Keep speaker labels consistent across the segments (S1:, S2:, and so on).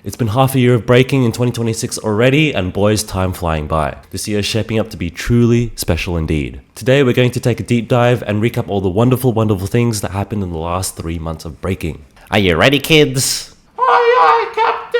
S1: It's been half a year of breaking in 2026 already, and boys, time flying by. This year is shaping up to be truly special indeed. Today we're going to take a deep dive and recap all the wonderful things that happened in the last 3 months of breaking. Are you ready, kids?
S2: Aye, aye, Captain!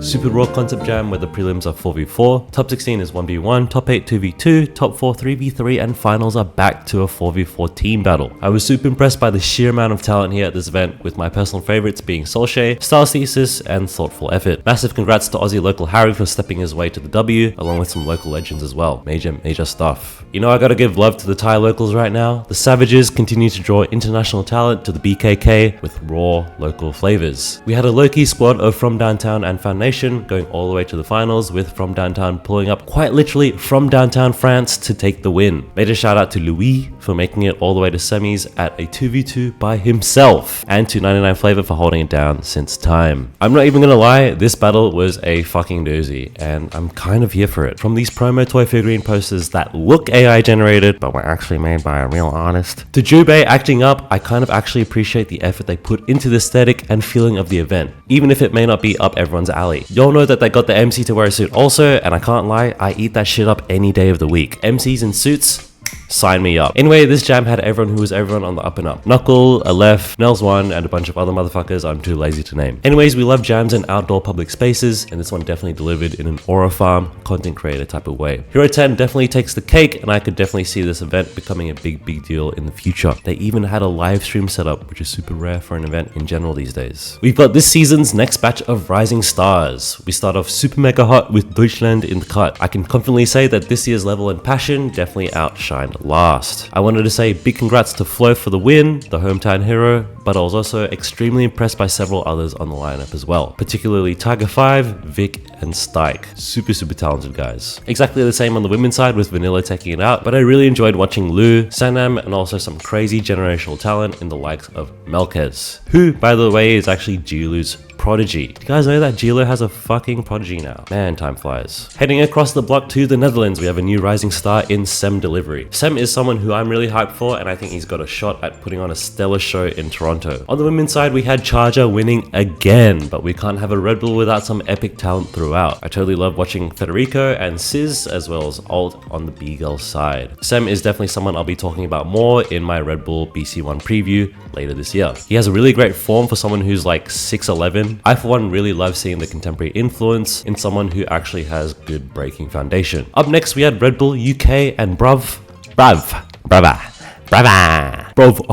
S1: Super Raw Concept Jam, where the prelims are 4v4, top 16 is 1v1, top 8 2v2, top 4 3v3, and finals are back to a 4v4 team battle. I was super impressed by the sheer amount of talent here at this event, with my personal favorites being Solskjaer, Styles Thesis, and Thoughtful Effort. Massive congrats to Aussie local Harry for stepping his way to the W, along with some local legends as well. Major stuff. You know, I gotta give love to the Thai locals right now. The Savages continue to draw international talent to the BKK with raw local flavors. We had a low-key squad of From Downtown and Foundation going all the way to the finals, with From Downtown pulling up quite literally from downtown France to take the win. Major shout out to Louis for making it all the way to semis at a 2v2 by himself, and to 99 Flavor for holding it down since time. I'm not even gonna lie, this battle was a fucking doozy, and I'm kind of here for it. From these promo toy figurine posters that look AI generated but were actually made by a real artist, to Jubei acting up, I kind of actually appreciate the effort they put into the aesthetic and feeling of the event, even if it may not be up everyone's alley. Y'all know that they got the MC to wear a suit also, and I can't lie, I eat that shit up any day of the week. MCs in suits, sign me up. Anyway, this jam had everyone who was everyone on the up and up. Knuckle, Aleph, Nels1, and a bunch of other motherfuckers I'm too lazy to name. Anyways, we love jams in outdoor public spaces, and this one definitely delivered in an aura farm, content creator type of way. Hero 10 definitely takes the cake, and I could definitely see this event becoming a big deal in the future. They even had a live stream setup, which is super rare for an event in general these days. We've got this season's next batch of rising stars. We start off super mega hot with Deutschland in the cut. I can confidently say that this year's level and passion definitely outshined last. I wanted to say big congrats to Flo for the win, the hometown hero, but I was also extremely impressed by several others on the lineup as well, particularly Tiger 5, Vic, and Stike. Super talented guys. Exactly the same on the women's side with Vanilla taking it out, but I really enjoyed watching Lou, Sanam, and also some crazy generational talent in the likes of Melkez, who, by the way, is actually Gilu's prodigy. Do you guys know that Gilo has a fucking prodigy now? Man, time flies. Heading across the block to the Netherlands, we have a new rising star in Sem Delivery. Sem is someone who I'm really hyped for, and I think he's got a shot at putting on a stellar show in Toronto. On the women's side, we had Charger winning again, but we can't have a Red Bull without some epic talent throughout. I totally love watching Federico and Sis, as well as Alt on the B-Girl side. Sem is definitely someone I'll be talking about more in my Red Bull BC1 preview later this year. He has a really great form for someone who's like 6'11". I for one really love seeing the contemporary influence in someone who actually has good breaking foundation. Up next we had Red Bull UK and Bruv, I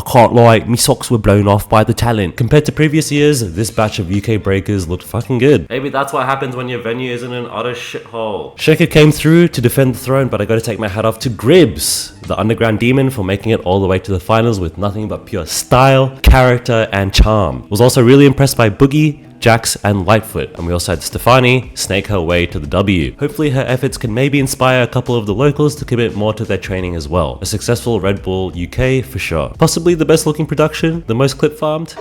S1: can't lie, me socks were blown off by the talent. Compared to previous years, this batch of UK breakers looked fucking good. Maybe that's what happens when your venue isn't an utter shithole. Shaker came through to defend the throne, but I gotta take my hat off to Gribbs, the underground demon, for making it all the way to the finals with nothing but pure style, character, and charm. Was also really impressed by Boogie, Jax, and Lightfoot, and we also had Stefani snake her way to the W. Hopefully her efforts can maybe inspire a couple of the locals to commit more to their training as well. A successful Red Bull UK for sure. Possibly the best looking production, the most clip farmed.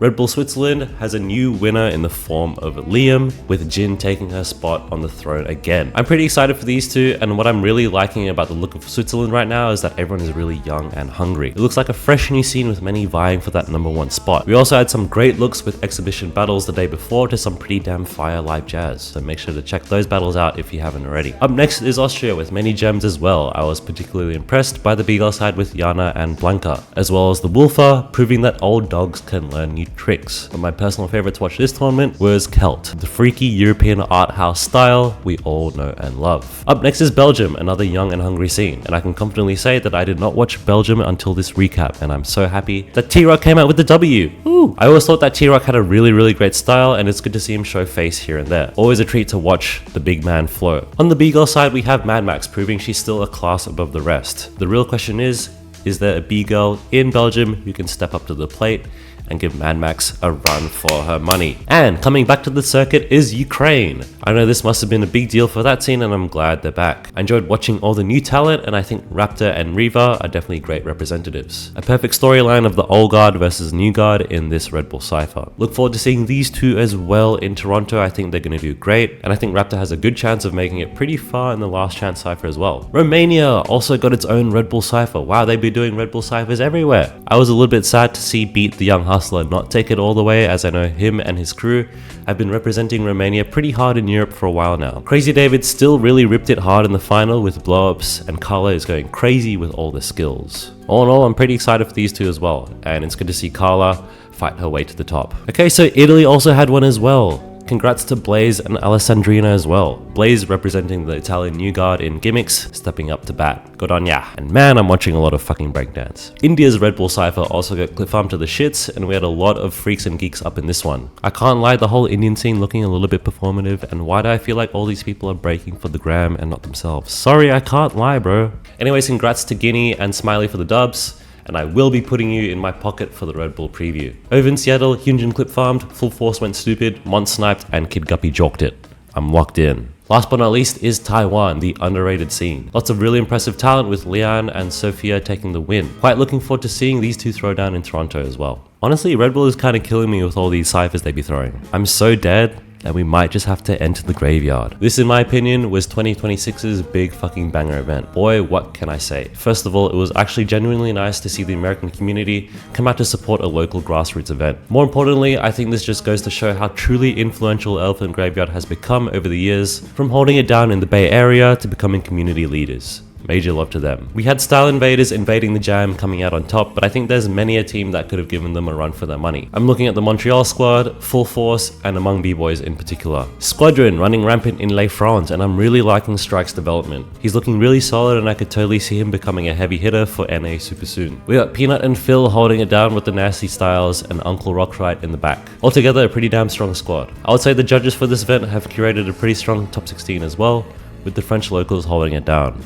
S1: Red Bull Switzerland has a new winner in the form of Liam, with Jin taking her spot on the throne again. I'm pretty excited for these two, and what I'm really liking about the look of Switzerland right now is that everyone is really young and hungry. It looks like a fresh new scene with many vying for that #1 spot. We also had some great looks with exhibition battles the day before to some pretty damn fire live jazz, so make sure to check those battles out if you haven't already. Up next is Austria with many gems as well. I was particularly impressed by the B-Girl side with Yana and Blanca, as well as the Wolfer, proving that old dogs can learn new tricks. But my personal favorite to watch this tournament was Kelt, the freaky European art house style we all know and love. Up next is Belgium, another young and hungry scene, and I can confidently say that I did not watch Belgium until this recap, and I'm so happy that T-Rock came out with the W. Ooh. I always thought that T-Rock had a really great style, and it's good to see him show face here and there. Always a treat to watch the big man flow. On the B-Girl side, we have Mad Max, proving she's still a class above the rest. The real question is there a B-Girl in Belgium who can step up to the plate and give Mad Max a run for her money. And coming back to the circuit is Ukraine. I know this must have been a big deal for that scene and I'm glad they're back. I enjoyed watching all the new talent and I think Raptor and Riva are definitely great representatives. A perfect storyline of the old guard versus new guard in this Red Bull Cypher. Look forward to seeing these two as well in Toronto. I think they're going to do great and I think Raptor has a good chance of making it pretty far in the last chance Cypher as well. Romania also got its own Red Bull Cypher. Wow, they'd be doing Red Bull Cyphers everywhere. I was a little bit sad to see Beat the Young Hustler not take it all the way, as I know him and his crew have been representing Romania pretty hard in Europe for a while now. Crazy David still really ripped it hard in the final with blow-ups, and Carla is going crazy with all the skills. All in all, I'm pretty excited for these two as well, and it's good to see Carla fight her way to the top. Okay, so Italy also had one as well. Congrats to Blaze and Alessandrina as well. Blaze representing the Italian new guard in gimmicks, stepping up to bat. Good on ya. And man, I'm watching a lot of fucking breakdance. India's Red Bull Cypher also got clip farmed to the shits, and we had a lot of freaks and geeks up in this one. I can't lie, the whole Indian scene looking a little bit performative, and why do I feel like all these people are breaking for the gram and not themselves? Sorry, I can't lie, bro. Anyways, congrats to Guinea and Smiley for the dubs. And I will be putting you in my pocket for the Red Bull preview. Over in Seattle, Hyunjin clip farmed, Full Force went stupid, Mont sniped, and Kid Guppy joked it. I'm locked in. Last but not least is Taiwan, the underrated scene. Lots of really impressive talent with Lian and Sophia taking the win. Quite looking forward to seeing these two throw down in Toronto as well. Honestly, Red Bull is kind of killing me with all these ciphers they be throwing. I'm so dead and we might just have to enter the graveyard. This, in my opinion, was 2026's big fucking banger event. Boy, what can I say? First of all, it was actually genuinely nice to see the American community come out to support a local grassroots event. More importantly, I think this just goes to show how truly influential Elephant Graveyard has become over the years, from holding it down in the Bay Area to becoming community leaders. Major love to them. We had Style Invaders invading the jam coming out on top, but I think there's many a team that could have given them a run for their money. I'm looking at the Montreal squad, Full Force, and Among B-Boys in particular. Squadron running rampant in Les France, and I'm really liking Strike's development. He's looking really solid and I could totally see him becoming a heavy hitter for NA super soon. We got Peanut and Phil holding it down with the Nasty Styles and Uncle Rockright in the back. Altogether a pretty damn strong squad. I would say the judges for this event have curated a pretty strong top 16 as well, with the French locals holding it down.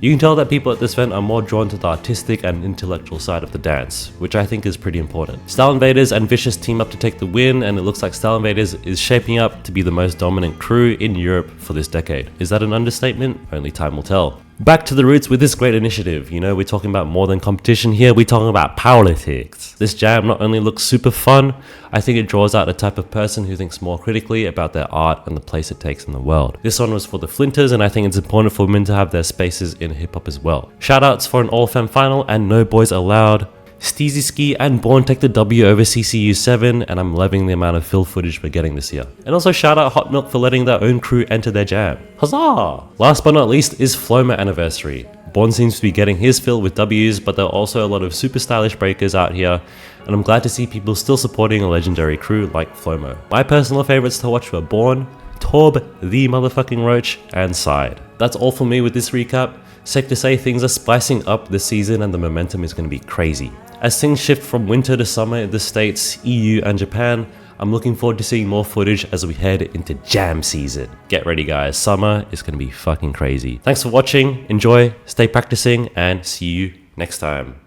S1: You can tell that people at this event are more drawn to the artistic and intellectual side of the dance, which I think is pretty important. Style Invaders and Vicious team up to take the win, and it looks like Style Invaders is shaping up to be the most dominant crew in Europe for this decade. Is that an understatement? Only time will tell. Back to the roots with this great initiative. You know, we're talking about more than competition here, we're talking about politics. This jam not only looks super fun, I think it draws out a type of person who thinks more critically about their art and the place it takes in the world. This one was for the Flinters, and I think it's important for women to have their spaces in hip-hop as well. Shoutouts for an all-femme final and no boys allowed. Steezy Ski and Born take the W over CCU 7, and I'm loving the amount of fill footage we're getting this year. And also shout out Hotmilk for letting their own crew enter their jam. Huzzah! Last but not least is Floma Anniversary. Born seems to be getting his fill with W's, but there are also a lot of super stylish breakers out here, and I'm glad to see people still supporting a legendary crew like Flomo. My personal favorites to watch were Born, Torb, the motherfucking Roach, and Side. That's all for me with this recap. Safe to say things are spicing up this season and the momentum is going to be crazy. As things shift from winter to summer in the States, EU and Japan, I'm looking forward to seeing more footage as we head into jam season. Get ready guys, summer is going to be fucking crazy. Thanks for watching, enjoy, stay practicing, and see you next time.